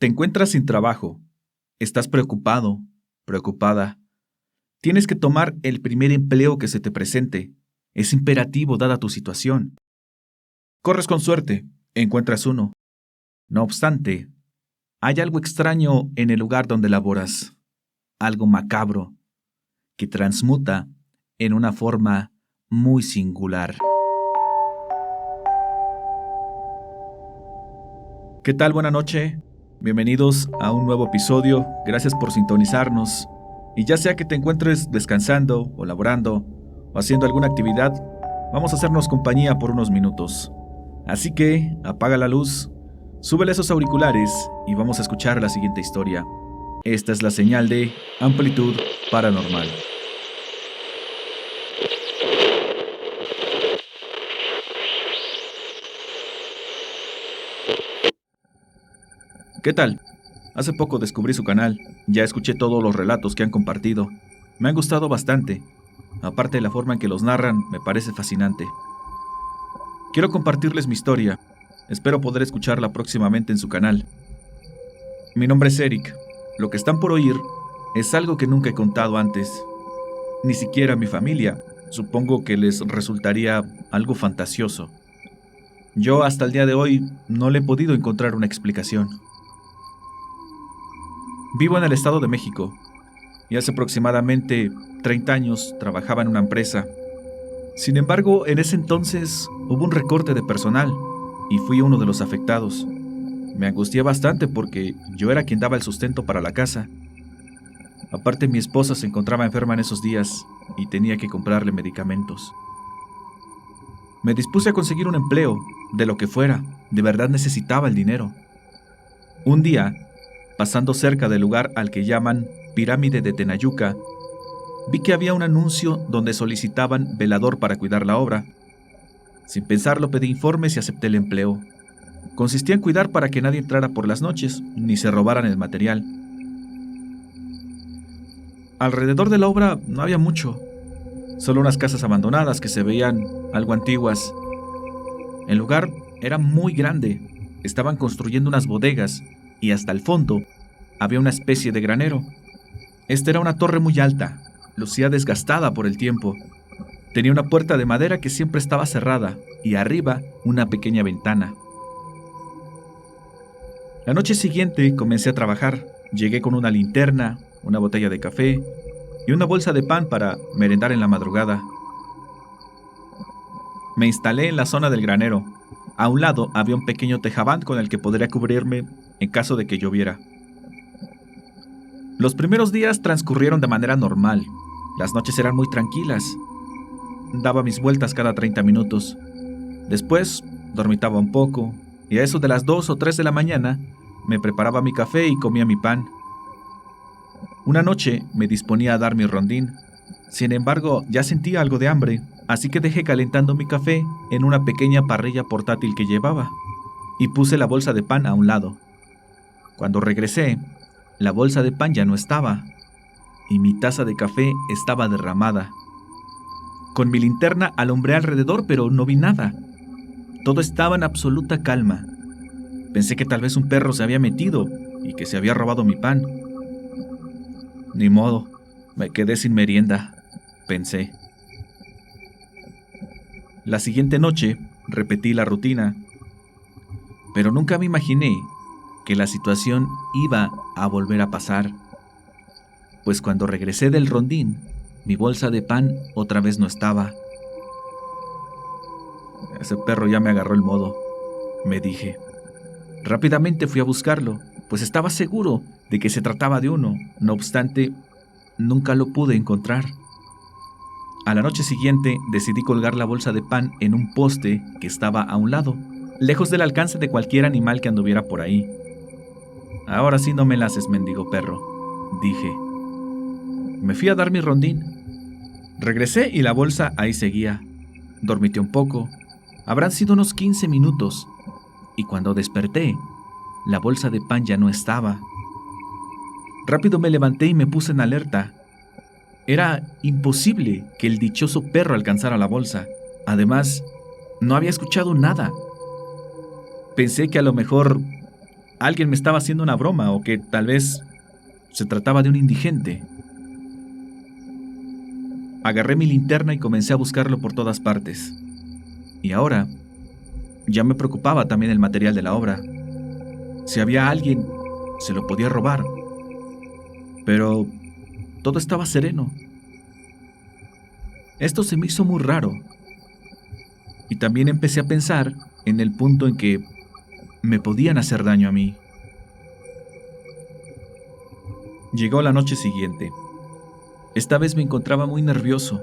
Te encuentras sin trabajo, estás preocupado, preocupada. Tienes que tomar el primer empleo que se te presente. Es imperativo dada tu situación. Corres con suerte, encuentras uno. No obstante, hay algo extraño en el lugar donde laboras, algo macabro, que transmuta en una forma muy singular. ¿Qué tal? Buena noche. Bienvenidos a un nuevo episodio. Gracias por sintonizarnos. Y ya sea que te encuentres descansando o laborando o haciendo alguna actividad, vamos a hacernos compañía por unos minutos. Así que apaga la luz, súbele esos auriculares y vamos a escuchar la siguiente historia. Esta es la señal de Amplitud Paranormal. ¿Qué tal? Hace poco descubrí su canal, ya escuché todos los relatos que han compartido. Me han gustado bastante. Aparte de la forma en que los narran, me parece fascinante. Quiero compartirles mi historia. Espero poder escucharla próximamente en su canal. Mi nombre es Eric. Lo que están por oír es algo que nunca he contado antes. Ni siquiera a mi familia. Supongo que les resultaría algo fantasioso. Yo hasta el día de hoy no le he podido encontrar una explicación. Vivo en el Estado de México y hace aproximadamente 30 años trabajaba en una empresa. Sin embargo, en ese entonces hubo un recorte de personal y fui uno de los afectados. Me angustié bastante porque yo era quien daba el sustento para la casa. Aparte, mi esposa se encontraba enferma en esos días y tenía que comprarle medicamentos. Me dispuse a conseguir un empleo, de lo que fuera. De verdad necesitaba el dinero. Un día, pasando cerca del lugar al que llaman Pirámide de Tenayuca, vi que había un anuncio donde solicitaban velador para cuidar la obra. Sin pensarlo pedí informes y acepté el empleo. Consistía en cuidar para que nadie entrara por las noches, ni se robaran el material. Alrededor de la obra no había mucho, solo unas casas abandonadas que se veían algo antiguas. El lugar era muy grande, estaban construyendo unas bodegas y hasta el fondo había una especie de granero. Esta era una torre muy alta, lucía desgastada por el tiempo. Tenía una puerta de madera que siempre estaba cerrada y arriba una pequeña ventana. La noche siguiente comencé a trabajar. Llegué con una linterna, una botella de café y una bolsa de pan para merendar en la madrugada. Me instalé en la zona del granero. A un lado había un pequeño tejabán con el que podría cubrirme en caso de que lloviera. Los primeros días transcurrieron de manera normal. Las noches eran muy tranquilas. Daba mis vueltas cada 30 minutos. Después dormitaba un poco y a eso de las 2 o 3 de la mañana me preparaba mi café y comía mi pan. Una noche me disponía a dar mi rondín. Sin embargo, ya sentía algo de hambre, así que dejé calentando mi café en una pequeña parrilla portátil que llevaba y puse la bolsa de pan a un lado. Cuando regresé, la bolsa de pan ya no estaba y mi taza de café estaba derramada. Con mi linterna alumbré alrededor, pero no vi nada. Todo estaba en absoluta calma. Pensé que tal vez un perro se había metido y que se había robado mi pan. Ni modo, me quedé sin merienda, pensé. La siguiente noche repetí la rutina, pero nunca me imaginé que la situación iba a volver a pasar, pues cuando regresé del rondín, mi bolsa de pan otra vez no estaba. Ese perro ya me agarró el modo, me dije. Rápidamente fui a buscarlo, pues estaba seguro de que se trataba de uno. No obstante, nunca lo pude encontrar. A la noche siguiente decidí colgar la bolsa de pan en un poste que estaba a un lado, lejos del alcance de cualquier animal que anduviera por ahí. Ahora sí no me la haces, mendigo perro, dije. Me fui a dar mi rondín. Regresé y la bolsa ahí seguía. Dormité un poco. Habrán sido unos 15 minutos. Y cuando desperté, la bolsa de pan ya no estaba. Rápido me levanté y me puse en alerta. Era imposible que el dichoso perro alcanzara la bolsa. Además, no había escuchado nada. Pensé que a lo mejor alguien me estaba haciendo una broma o que tal vez se trataba de un indigente. Agarré mi linterna y comencé a buscarlo por todas partes. Y ahora ya me preocupaba también el material de la obra. Si había alguien, se lo podía robar. Pero todo estaba sereno. Esto se me hizo muy raro. Y también empecé a pensar en el punto en que me podían hacer daño a mí. Llegó la noche siguiente. Esta vez me encontraba muy nervioso.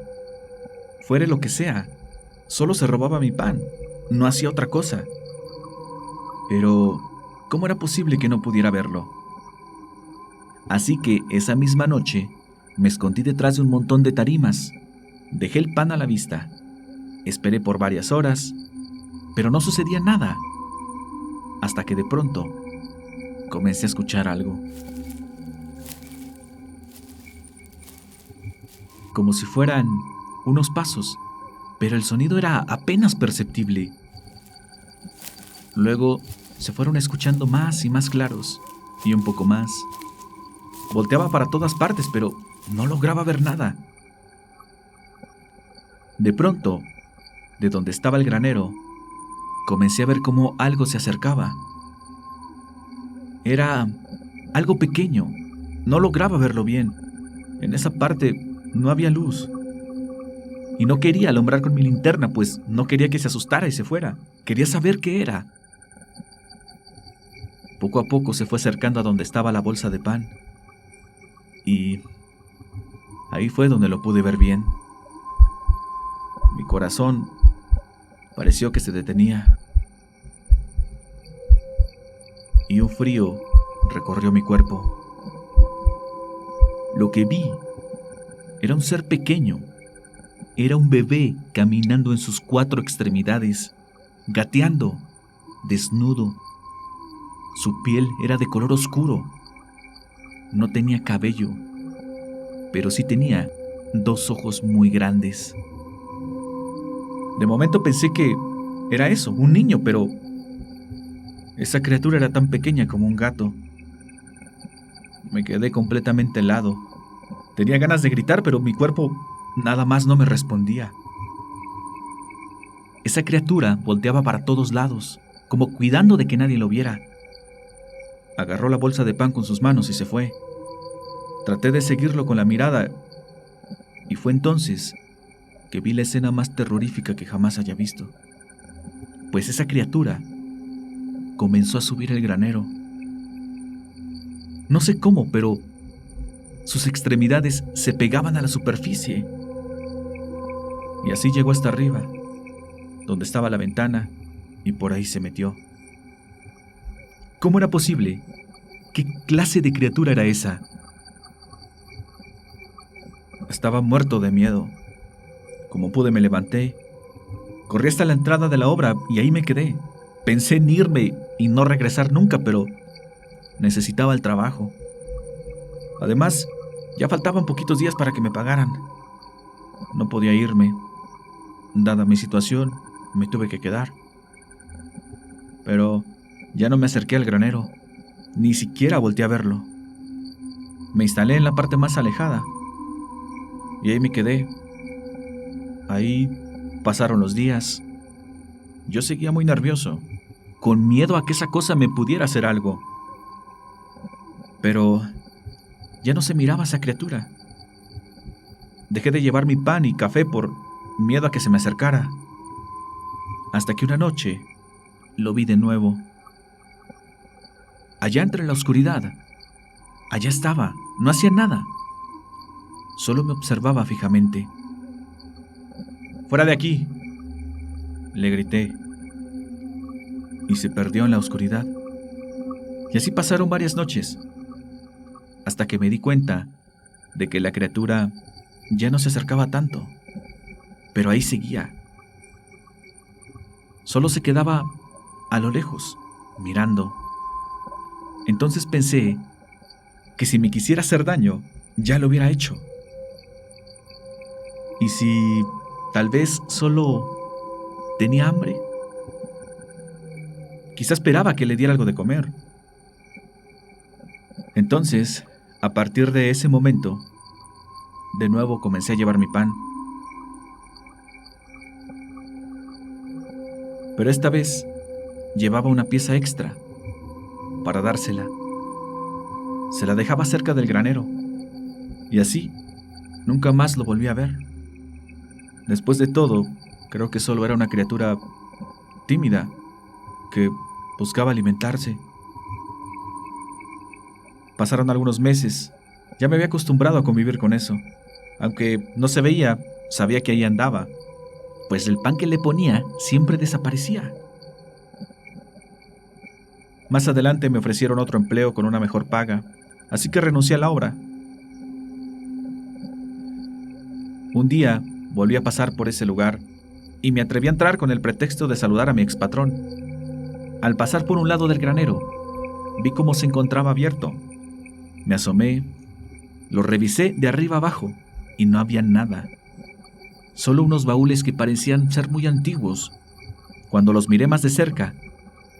Fuera lo que sea, solo se robaba mi pan, no hacía otra cosa. Pero, ¿cómo era posible que no pudiera verlo? Así que esa misma noche me escondí detrás de un montón de tarimas. Dejé el pan a la vista. Esperé por varias horas, pero no sucedía nada. Hasta que de pronto comencé a escuchar algo. Como si fueran unos pasos, pero el sonido era apenas perceptible. Luego se fueron escuchando más y más claros, y un poco más. Volteaba para todas partes, pero no lograba ver nada. De pronto, de donde estaba el granero, comencé a ver cómo algo se acercaba. Era algo pequeño, no lograba verlo bien. En esa parte no había luz. Y no quería alumbrar con mi linterna, pues no quería que se asustara y se fuera. Quería saber qué era. Poco a poco se fue acercando a donde estaba la bolsa de pan. Y ahí fue donde lo pude ver bien. Mi corazón pareció que se detenía. Y un frío recorrió mi cuerpo. Lo que vi era un ser pequeño. Era un bebé caminando en sus 4 extremidades, gateando, desnudo. Su piel era de color oscuro. No tenía cabello, pero sí tenía 2 ojos muy grandes. De momento pensé que era eso, un niño, pero esa criatura era tan pequeña como un gato. Me quedé completamente helado. Tenía ganas de gritar, pero mi cuerpo nada más no me respondía. Esa criatura volteaba para todos lados, como cuidando de que nadie lo viera. Agarró la bolsa de pan con sus manos y se fue. Traté de seguirlo con la mirada, y fue entonces que vi la escena más terrorífica que jamás haya visto. Pues esa criatura comenzó a subir el granero. No sé cómo, pero sus extremidades se pegaban a la superficie. Y así llegó hasta arriba, donde estaba la ventana, y por ahí se metió. ¿Cómo era posible? ¿Qué clase de criatura era esa? Estaba muerto de miedo. Como pude me levanté, corrí hasta la entrada de la obra y ahí me quedé. Pensé en irme y no regresar nunca, pero necesitaba el trabajo. Además, ya faltaban poquitos días para que me pagaran. No podía irme. Dada mi situación, me tuve que quedar. Pero ya no me acerqué al granero, ni siquiera volteé a verlo. Me instalé en la parte más alejada y ahí me quedé. Ahí pasaron los días. Yo seguía muy nervioso, con miedo a que esa cosa me pudiera hacer algo. Pero ya no se miraba esa criatura. Dejé de llevar mi pan y café por miedo a que se me acercara. Hasta que una noche lo vi de nuevo. Allá entre la oscuridad. Allá estaba, no hacía nada. Solo me observaba fijamente. ¡Fuera de aquí!, le grité. Y se perdió en la oscuridad. Y así pasaron varias noches, hasta que me di cuenta de que la criatura ya no se acercaba tanto, pero ahí seguía. Solo se quedaba a lo lejos, mirando. Entonces pensé que si me quisiera hacer daño, ya lo hubiera hecho. ¿Y si tal vez solo tenía hambre? Quizá esperaba que le diera algo de comer. Entonces, a partir de ese momento, de nuevo comencé a llevar mi pan. Pero esta vez llevaba una pieza extra para dársela. Se la dejaba cerca del granero. Y así, nunca más lo volví a ver. Después de todo, creo que solo era una criatura tímida que buscaba alimentarse. Pasaron algunos meses. Ya me había acostumbrado a convivir con eso. Aunque no se veía, sabía que ahí andaba, pues el pan que le ponía siempre desaparecía. Más adelante me ofrecieron otro empleo con una mejor paga, así que renuncié a la obra. Un día volví a pasar por ese lugar y me atreví a entrar con el pretexto de saludar a mi expatrón. Al pasar por un lado del granero, vi cómo se encontraba abierto. Me asomé, lo revisé de arriba abajo y no había nada. Solo unos baúles que parecían ser muy antiguos. Cuando los miré más de cerca,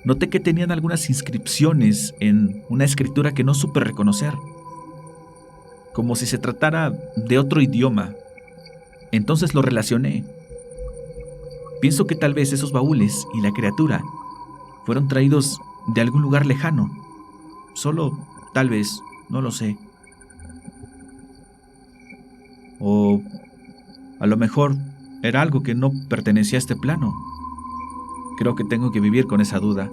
noté que tenían algunas inscripciones en una escritura que no supe reconocer, como si se tratara de otro idioma. Entonces lo relacioné. Pienso que tal vez esos baúles y la criatura fueron traídos de algún lugar lejano. Solo, tal vez, no lo sé. O a lo mejor era algo que no pertenecía a este plano. Creo que tengo que vivir con esa duda.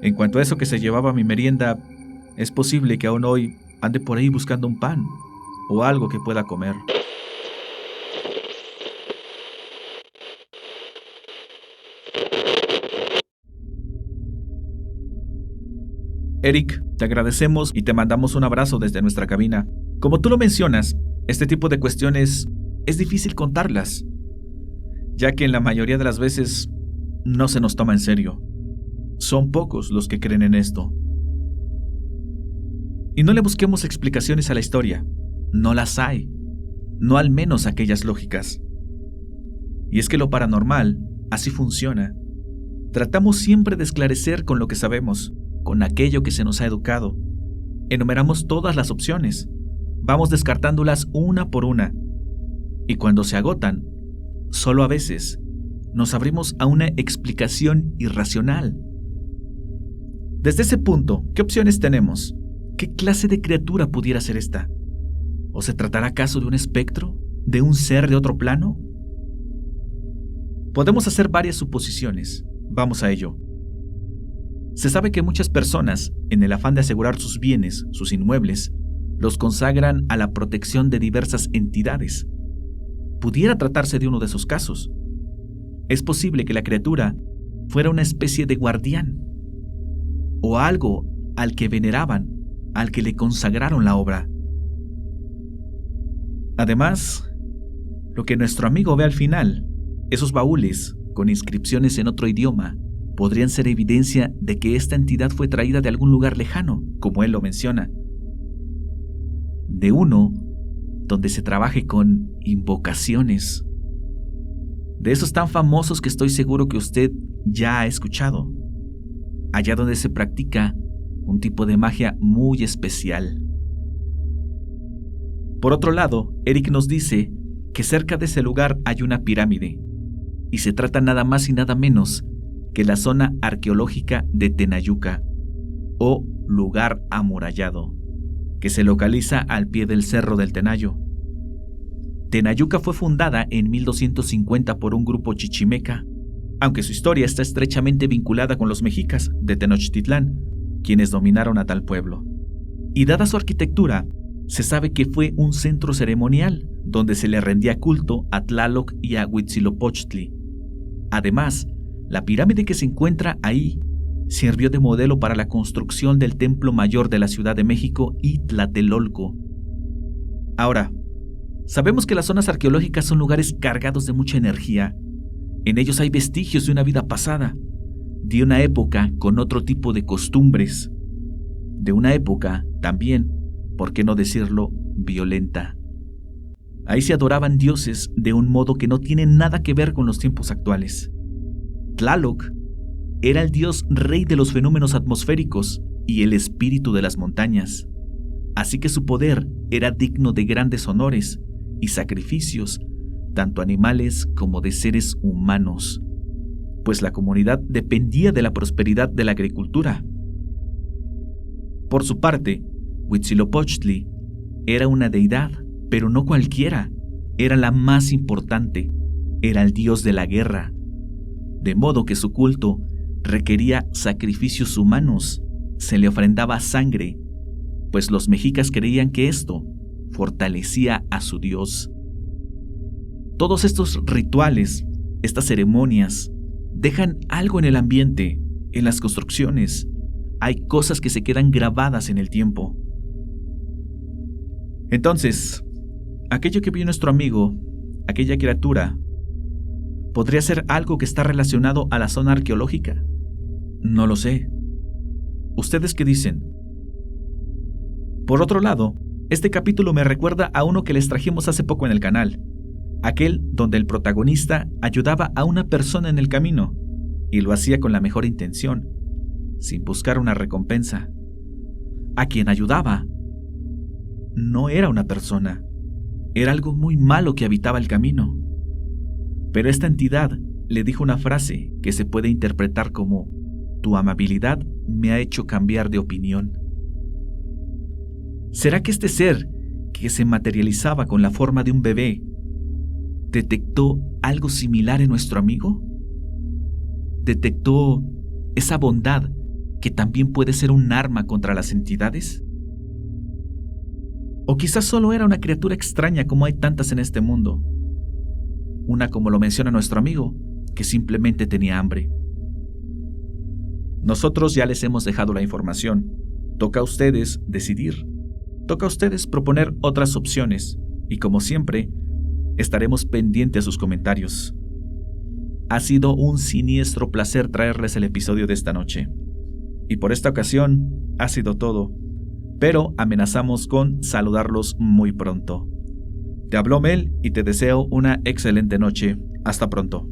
En cuanto a eso que se llevaba mi merienda, es posible que aún hoy ande por ahí buscando un pan o algo que pueda comer. Eric, te agradecemos y te mandamos un abrazo desde nuestra cabina. Como tú lo mencionas, este tipo de cuestiones es difícil contarlas, ya que en la mayoría de las veces no se nos toma en serio. Son pocos los que creen en esto. Y no le busquemos explicaciones a la historia. No las hay. No al menos aquellas lógicas. Y es que lo paranormal así funciona. Tratamos siempre de esclarecer con lo que sabemos, con aquello que se nos ha educado. Enumeramos todas las opciones. Vamos descartándolas una por una. Y cuando se agotan, solo a veces nos abrimos a una explicación irracional. Desde ese punto, ¿qué opciones tenemos? ¿Qué clase de criatura pudiera ser esta? ¿O se tratará acaso de un espectro? ¿De un ser de otro plano? Podemos hacer varias suposiciones. Vamos a ello. Se sabe que muchas personas, en el afán de asegurar sus bienes, sus inmuebles, los consagran a la protección de diversas entidades. Pudiera tratarse de uno de esos casos. Es posible que la criatura fuera una especie de guardián, o algo al que veneraban, al que le consagraron la obra. Además, lo que nuestro amigo ve al final, esos baúles con inscripciones en otro idioma, podrían ser evidencia de que esta entidad fue traída de algún lugar lejano, como él lo menciona. De uno donde se trabaje con invocaciones. De esos tan famosos que estoy seguro que usted ya ha escuchado. Allá donde se practica un tipo de magia muy especial. Por otro lado, Eric nos dice que cerca de ese lugar hay una pirámide, y se trata nada más y nada menos que la zona arqueológica de Tenayuca, o lugar amurallado, que se localiza al pie del Cerro del Tenayo. Tenayuca fue fundada en 1250 por un grupo chichimeca, aunque su historia está estrechamente vinculada con los mexicas de Tenochtitlán, quienes dominaron a tal pueblo. Y dada su arquitectura, se sabe que fue un centro ceremonial donde se le rendía culto a Tlaloc y a Huitzilopochtli. Además, la pirámide que se encuentra ahí sirvió de modelo para la construcción del Templo Mayor de la Ciudad de México y Tlatelolco. Ahora, sabemos que las zonas arqueológicas son lugares cargados de mucha energía. En ellos hay vestigios de una vida pasada, de una época con otro tipo de costumbres, de una época también, por qué no decirlo, violenta. Ahí se adoraban dioses de un modo que no tiene nada que ver con los tiempos actuales. Tlaloc era el dios rey de los fenómenos atmosféricos y el espíritu de las montañas, así que su poder era digno de grandes honores y sacrificios, tanto animales como de seres humanos, pues la comunidad dependía de la prosperidad de la agricultura. Por su parte, Huitzilopochtli era una deidad, pero no cualquiera, era la más importante, era el dios de la guerra, de modo que su culto requería sacrificios humanos, se le ofrendaba sangre, pues los mexicas creían que esto fortalecía a su dios. Todos estos rituales, estas ceremonias, dejan algo en el ambiente, en las construcciones. Hay cosas que se quedan grabadas en el tiempo. Entonces, aquello que vio nuestro amigo, aquella criatura, ¿podría ser algo que está relacionado a la zona arqueológica? No lo sé. ¿Ustedes qué dicen? Por otro lado, este capítulo me recuerda a uno que les trajimos hace poco en el canal, aquel donde el protagonista ayudaba a una persona en el camino, y lo hacía con la mejor intención, sin buscar una recompensa. A quien ayudaba no era una persona, era algo muy malo que habitaba el camino. Pero esta entidad le dijo una frase que se puede interpretar como: tu amabilidad me ha hecho cambiar de opinión. ¿Será que este ser, que se materializaba con la forma de un bebé, detectó algo similar en nuestro amigo? ¿Detectó esa bondad que también puede ser un arma contra las entidades? ¿O quizás solo era una criatura extraña como hay tantas en este mundo? Una, como lo menciona nuestro amigo, que simplemente tenía hambre. Nosotros ya les hemos dejado la información. Toca a ustedes decidir. Toca a ustedes proponer otras opciones. Y como siempre, estaremos pendientes a sus comentarios. Ha sido un siniestro placer traerles el episodio de esta noche. Y por esta ocasión ha sido todo. Pero amenazamos con saludarlos muy pronto. Te habló Mel y te deseo una excelente noche. Hasta pronto.